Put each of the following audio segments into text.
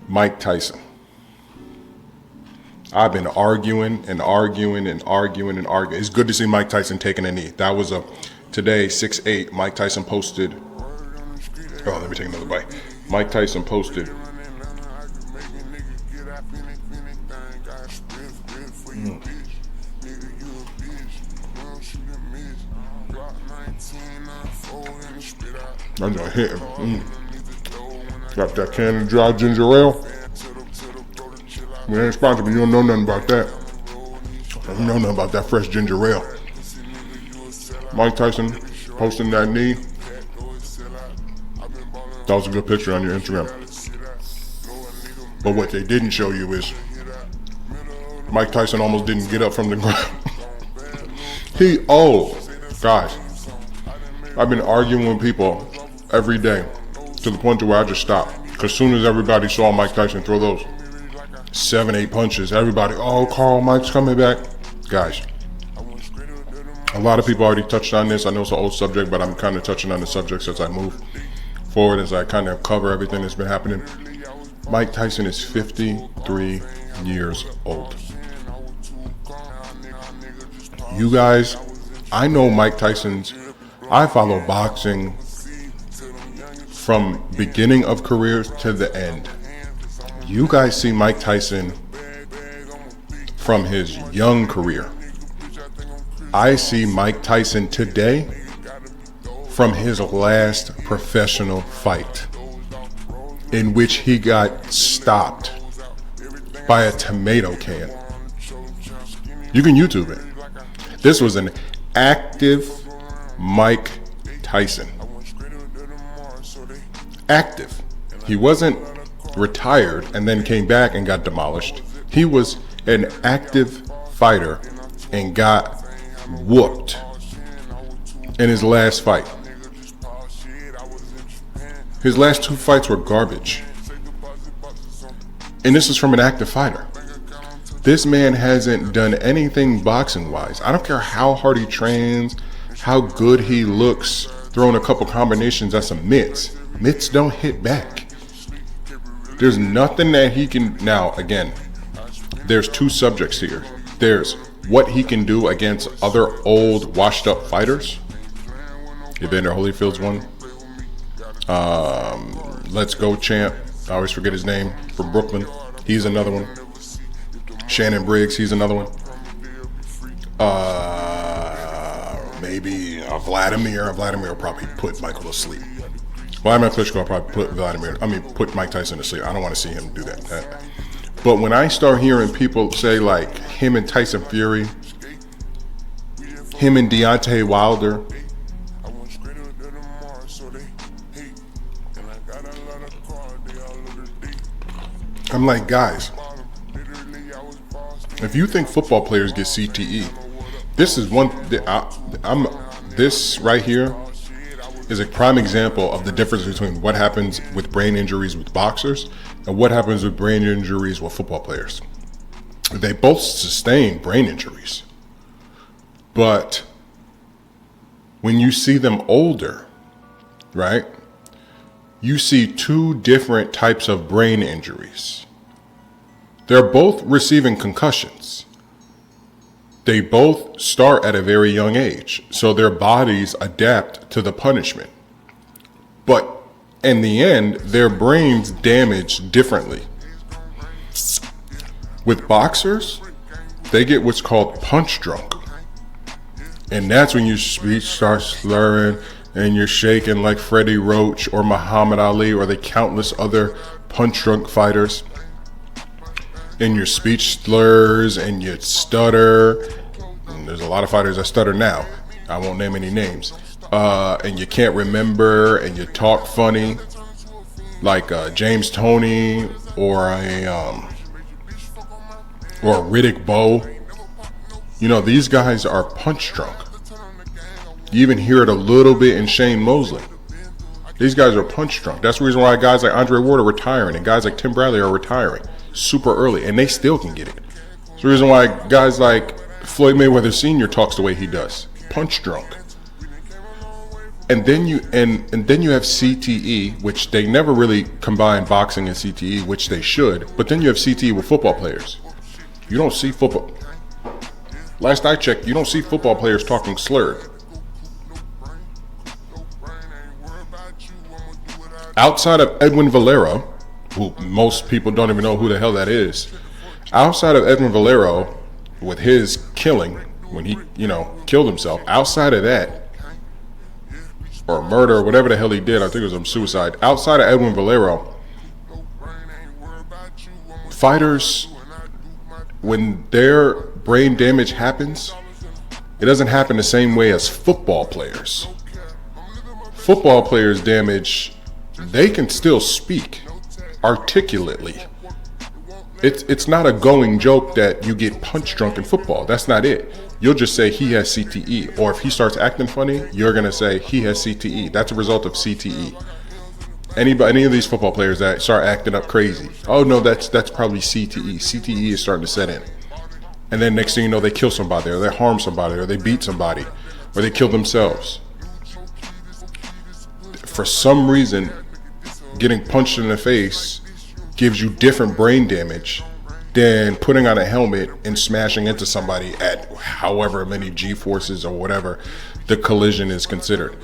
Mike Tyson. I've been arguing. It's good to see Mike Tyson taking a knee. That was today, 6/8, Mike Tyson posted. Oh, let me take another bite. Mike Tyson posted. I'm gonna hit him. Got that can of dry ginger ale. We ain't sponsored, but you don't know nothing about that. You don't know nothing about that fresh ginger ale. Mike Tyson posting that knee. That was a good picture on your Instagram. But what they didn't show you is Mike Tyson almost didn't get up from the ground. Guys, I've been arguing with people every day to the point to where I just stopped. Because as soon as everybody saw Mike Tyson throw those 7-8 punches, everybody, oh, Carl, Mike's coming back. Guys, a lot of people already touched on this. I know it's an old subject, but I'm kind of touching on the subject as I move forward, as I kind of cover everything that's been happening. Mike Tyson is 53 years old. You guys, I know Mike Tyson's, I follow boxing from beginning of careers to the end. You guys see Mike Tyson from his young career. I see Mike Tyson today from his last professional fight, in which he got stopped by a tomato can. You can YouTube it. This was an active Mike Tyson. Active. He wasn't retired and then came back and got demolished. He was an active fighter and got whooped in his last fight. His last 2 fights were garbage. And this is from an active fighter. This man hasn't done anything boxing wise. I don't care how hard he trains, how good he looks, throwing a couple combinations at some mitts. Mitts don't hit back. There's nothing that he can. Now, again, there's 2 subjects here. There's what he can do against other old, washed up fighters. Evander Holyfield's one. Let's Go champ. I always forget his name, from Brooklyn. He's another one. Shannon Briggs, he's another one. Maybe Vladimir. Vladimir will probably put Michael to sleep. Vladimir Klitschko will probably put Mike Tyson to sleep. I don't want to see him do that. But when I start hearing people say like him and Tyson Fury, him and Deontay Wilder, I'm like, guys, if you think football players get CTE, this is one. This right here is a prime example of the difference between what happens with brain injuries with boxers and what happens with brain injuries with football players. They both sustain brain injuries, but when you see them older, right, you see 2 different types of brain injuries. They're both receiving concussions. They both start at a very young age, so their bodies adapt to the punishment. But in the end, their brains damage differently. With boxers, they get what's called punch drunk. And that's when your speech starts slurring and you're shaking like Freddie Roach or Muhammad Ali or the countless other punch drunk fighters. And your speech slurs and you stutter. And there's a lot of fighters that stutter now. I won't name any names. And you can't remember and you talk funny, like James Toney or a Riddick Bowe. You know, these guys are punch drunk. You even hear it a little bit in Shane Mosley. These guys are punch drunk. That's the reason why guys like Andre Ward are retiring and guys like Tim Bradley are retiring super early, and they still can get it. It's the reason why guys like Floyd Mayweather Sr. talks the way he does. Punch drunk. then you have CTE, which they never really combine boxing and CTE, which they should. But then you have CTE with football players. You don't see football. Last I checked, you don't see football players talking slurred. Outside of Edwin Valero, who most people don't even know who the hell that is. Outside of Edwin Valero, with his killing, when he, killed himself, outside of that, or murder, or whatever the hell he did, I think it was some suicide. Outside of Edwin Valero, fighters, when their brain damage happens, it doesn't happen the same way as football players. Football players' damage, they can still speak articulately. It's not a going joke that you get punch drunk in football. That's not it. You'll just say he has CTE, or if he starts acting funny, you're gonna say he has CTE. That's a result of CTE. Any of these football players that start acting up crazy, oh no, that's probably CTE. CTE is starting to set in, and then next thing you know, they kill somebody, or they harm somebody, or they beat somebody, or they kill themselves. For some reason, getting punched in the face gives you different brain damage than putting on a helmet and smashing into somebody at however many G-forces or whatever the collision is considered.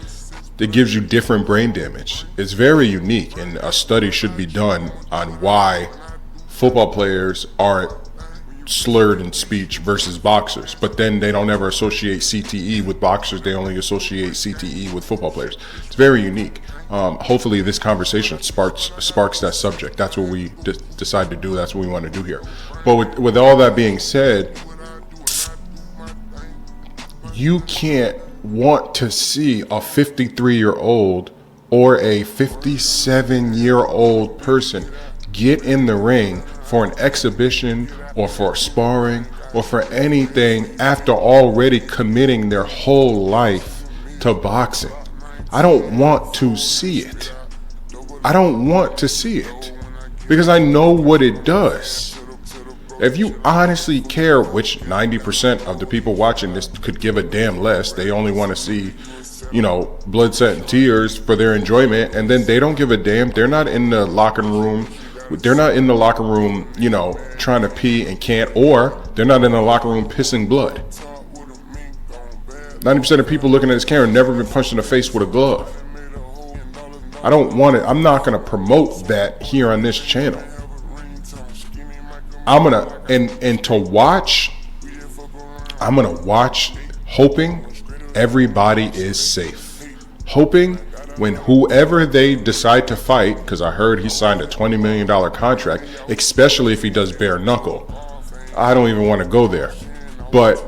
It gives you different brain damage. It's very unique, and a study should be done on why football players aren't slurred in speech versus boxers. But then they don't ever associate CTE with boxers. They only associate CTE with football players. It's very unique. Hopefully this conversation sparks that subject. That's what we decide to do. That's what we want to do here. But with all that being said, you can't want to see a 53-year-old or a 57-year-old person get in the ring for an exhibition or for sparring or for anything after already committing their whole life to boxing. I don't want to see it. I don't want to see it because I know what it does. If you honestly care, which 90% of the people watching this could give a damn less, they only want to see, blood, sweat, and tears for their enjoyment, and then they don't give a damn. They're not in the locker room. They're not in the locker room, trying to pee and can't, or they're not in the locker room pissing blood. 90% of people looking at this camera never been punched in the face with a glove. I don't want it. I'm not going to promote that here on this channel. I'm going to, and to watch, I'm going to watch hoping everybody is safe. Hoping when whoever they decide to fight, because I heard he signed a $20 million contract, especially if he does bare knuckle. I don't even want to go there. But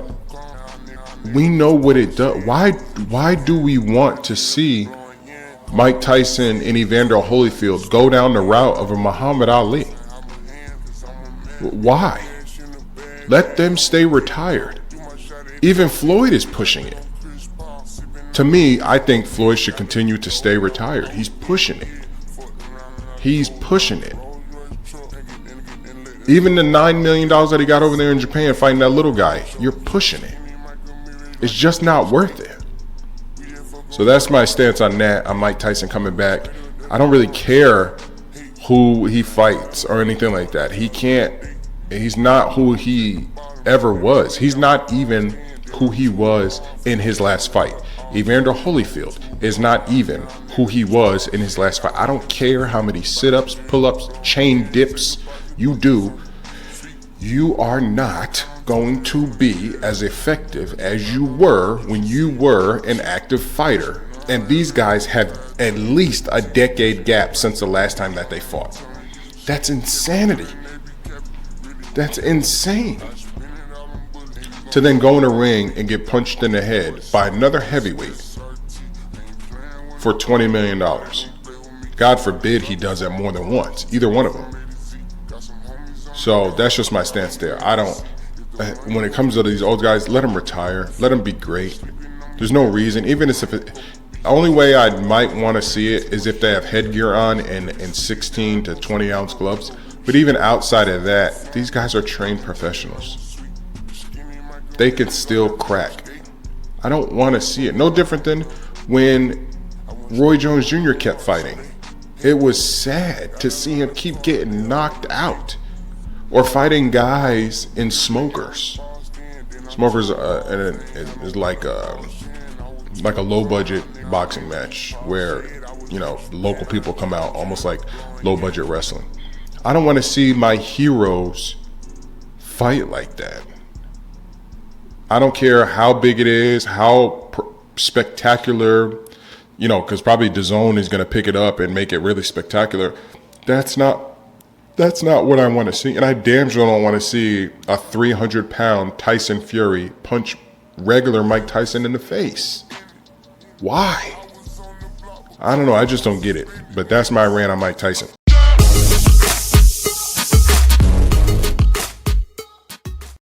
we know what it does. Why do we want to see Mike Tyson and Evander Holyfield go down the route of a Muhammad Ali? Why? Let them stay retired. Even Floyd is pushing it. To me, I think Floyd should continue to stay retired. He's pushing it. He's pushing it. Even the $9 million that he got over there in Japan fighting that little guy, you're pushing it. It's just not worth it. So that's my stance on that, on Mike Tyson coming back. I don't really care who he fights or anything like that. He's not who he ever was. He's not even who he was in his last fight. Evander Holyfield is not even who he was in his last fight. I don't care how many sit-ups, pull-ups, chain dips you do. You are not going to be as effective as you were when you were an active fighter. And these guys have at least a decade gap since the last time that they fought. That's insanity. That's insane. To then go in a ring and get punched in the head by another heavyweight for $20 million. God forbid he does that more than once, either one of them. So that's just my stance there. When it comes to these old guys, let them retire. Let them be great. There's no reason, even if the only way I might want to see it is if they have headgear on and 16 to 20 ounce gloves. But even outside of that, these guys are trained professionals. They can still crack. I don't want to see it. No different than when Roy Jones Jr. kept fighting. It was sad to see him keep getting knocked out or fighting guys in smokers. Smokers is like a low budget boxing match where, you know, local people come out, almost like low budget wrestling. I don't want to see my heroes fight like that. I don't care how big it is, how spectacular, you know, because probably DAZN is going to pick it up and make it really spectacular. That's not what I want to see. And I damn sure don't want to see a 300-pound Tyson Fury punch regular Mike Tyson in the face. Why? I don't know. I just don't get it. But that's my rant on Mike Tyson.